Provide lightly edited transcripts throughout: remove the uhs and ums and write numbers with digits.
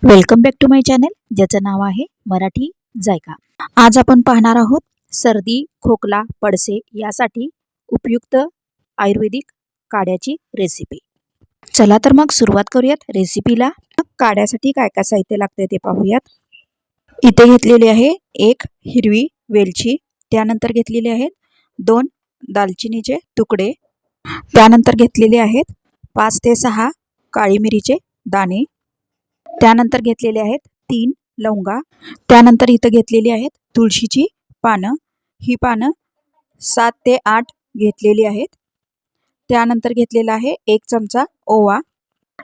Welcome back to my channel, ज्याचं नाव आहे मराठी जायका। आज आपण पाहणार आहोत सर्दी, खोकला, पडसे यासाठी उपयुक्त आयुर्वेदिक काढ्याची रेसिपी। चला तर मग सुरुवात करूयात रेसिपीला। काढ्यासाठी काय काय साहित्य लागते ते पाहूयात। इथे घेतलेली आहे एक हिरवी वेलची, त्यानंतर घेतलेले आहेत 2 दालचिनीचे तुकडे, त्यानंतर घेतलेले आहेत 5 ते 6 काळी मिरीचे दाणे, त्यानंतर घेतलेले आहेत 3 लवंगा, त्यानंतर इथं घेतलेली आहेत तुळशीची पानं। ही पानं 7 ते 8 घेतलेली आहेत। त्यानंतर घेतलेला आहे 1 चमचा ओवा,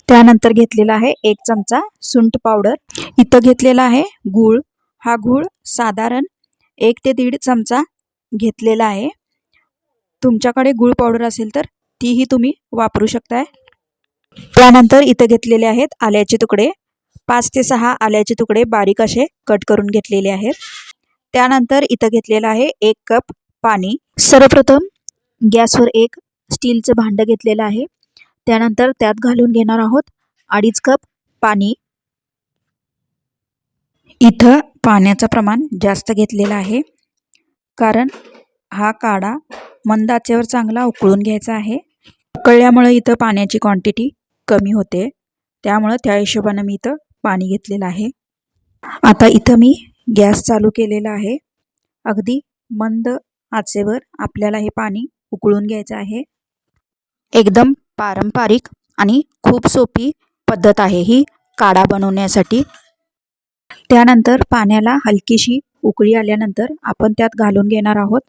त्यानंतर घेतलेला आहे 1 चमचा सुंठ पावडर। इथं घेतलेला आहे गूळ। हा गूळ साधारण 1 ते 1.5 चमचा घेतलेला आहे। तुमच्याकडे गूळ पावडर असेल तर तीही तुम्ही वापरू शकताय। त्यानंतर इथं घेतलेले आहेत आल्याचे तुकडे, 5 ते 6 आल्याचे तुकडे बारीक असे कट करून घेतलेले आहेत। त्यानंतर इथं घेतलेला आहे 1 कप पाणी। सर्वप्रथम गॅसवर एक स्टीलचं भांडं घेतलेलं आहे, त्यानंतर त्यात घालून घेणार आहोत 2.5 कप पाणी। इथं पाण्याचं प्रमाण जास्त घेतलेलं आहे, कारण हा काढा मंद आचेवर चांगला उकळून घ्यायचा आहे। उकळल्यामुळे इथं पाण्याची क्वांटिटी कमी होते, त्यामुळे त्या हिशोबाने मी इथं पाणी घेतलेलं आहे। आता इथं मी गॅस चालू केलेला आहे। अगदी मंद आचेवर आपल्याला हे पाणी उकळून घ्यायचं आहे। एकदम पारंपरिक आणि खूप सोपी पद्धत आहे ही काढा बनवण्यासाठी। त्यानंतर पाण्याला हलकीशी उकळी आल्यानंतर आपण त्यात घालून घेणार आहोत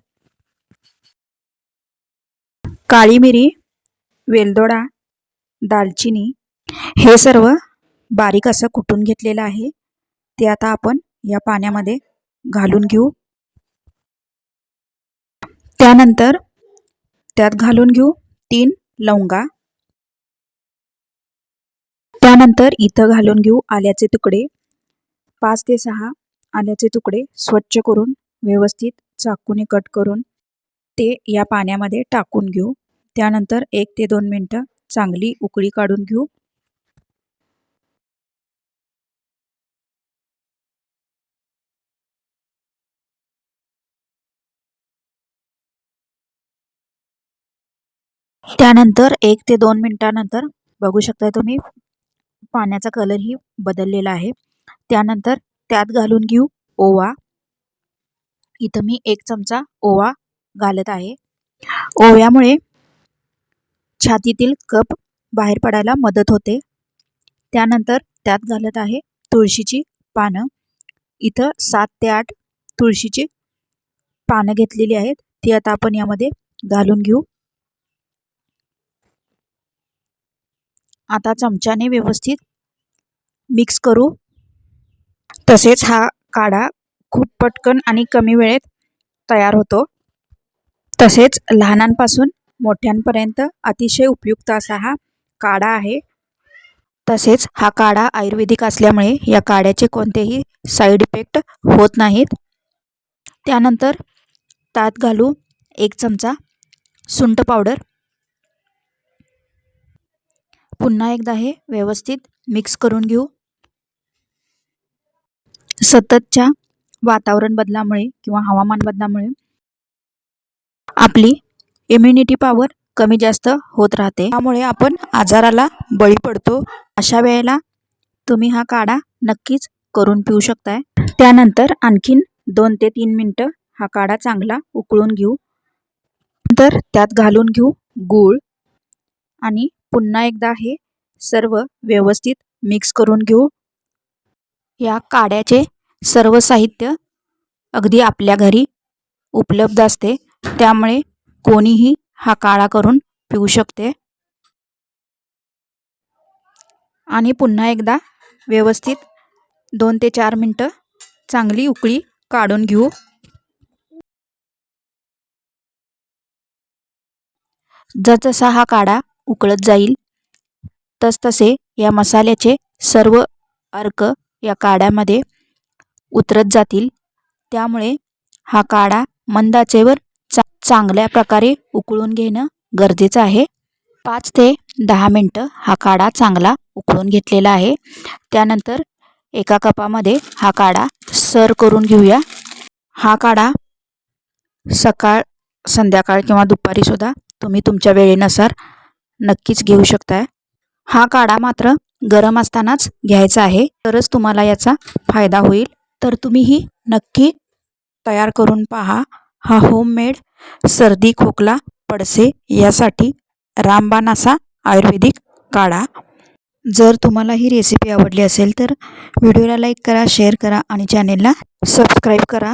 काळी मिरी, वेलदोडा, दालचिनी, हे सर्व बारीक असं कुटून घेतलेलं आहे। ते आता आपण या पाण्यामध्ये घालून घेऊ। त्यानंतर त्यात घालून घेऊ 3 लवंगा, त्यानंतर इथं घालून घेऊ आल्याचे तुकडे, 5 ते 6 आल्याचे तुकडे स्वच्छ करून व्यवस्थित चाकूने कट करून ते या पाण्यामध्ये टाकून घेऊ। त्यानंतर 1 ते 2 मिनिटं चांगली उकळी काढून घेऊ। त्यानंतर 1 ते 2 मिनिटांनंतर बघू शकता तुम्ही पाण्याचा कलरही बदललेला आहे। त्यानंतर त्यात घालून घेऊ ओवा। इथं मी 1 चमचा ओवा घालत आहे। ओव्यामुळे छातीतील कफ बाहेर पडायला मदत होते। त्यानंतर त्यात घालत आहे तुळशीची पानं। इथं 7 ते 8 तुळशीची पानं घेतलेली आहेत, ती आता आपण यामध्ये घालून घेऊ। आता चमच्याने व्यवस्थित मिक्स करू। तसेच हा काढा खूप पटकन आणि कमी वेळेत तयार होतो। तसेच लहानांपासून मोठ्यांपर्यंत अतिशय उपयुक्त असा हा काढा आहे। तसेच हा काढा आयुर्वेदिक असल्यामुळे या काढ्याचे कोणतेही साईड इफेक्ट होत नाहीत। त्यानंतर त्यात घालू 1 चमचा सुंठ पावडर। पुन्हा एकदा हे व्यवस्थित मिक्स करून घेऊ। सततच्या वातावरण बदलामुळे किंवा हवामान बदलामुळे आपली इम्युनिटी पॉवर कमी जास्त होत राहते, त्यामुळे आपण आजाराला बळी पडतो। अशा वेळेला तुम्ही हा काढा नक्कीच करून पिऊ शकताय। त्यानंतर आणखीन 2 ते 3 मिनिटं हा काढा चांगला उकळून घेऊ। नंतर त्यात घालून घेऊ गूळ आणि पुन्हा एकदा हे सर्व व्यवस्थित मिक्स करून घेऊ। या काढ्याचे सर्व साहित्य अगदी आपल्या घरी उपलब्ध असते, त्यामुळे कोणीही हा काढा करून पिऊ शकते। आणि पुन्हा एकदा व्यवस्थित 2 ते 4 मिनिटं चांगली उकळी काढून घेऊ। जसजसा हा काढा उकळत जाईल तसतसे या मसाल्याचे सर्व अर्क या काढ्यामध्ये उतरत जातील, त्यामुळे हा काढा मंद आचेवर चांगल्या प्रकारे उकळून घेणं गरजेचं आहे। 5 ते 10 मिनिटं हा काढा चांगला उकळून घेतलेला आहे। त्यानंतर एका कपामध्ये हा काढा सर्व करून घेऊया। हा काढा सकाळ, संध्याकाळ किंवा दुपारी सुद्धा तुम्ही तुमच्या वेळेनुसार नक्कीच घेऊ शकताय। हा काढा मात्र गरम असतानाच घ्यायचा आहे, तरच तुम्हाला याचा फायदा होईल। तर तुम्हीही नक्की तयार करून पहा हा होममेड सर्दी, खोकला, पडसे यासाठी रामबाण असा आयुर्वेदिक काढा। जर तुम्हाला ही रेसिपी आवडली असेल तर व्हिडिओला लाईक करा, शेअर करा आणि चॅनेलला सबस्क्राईब करा।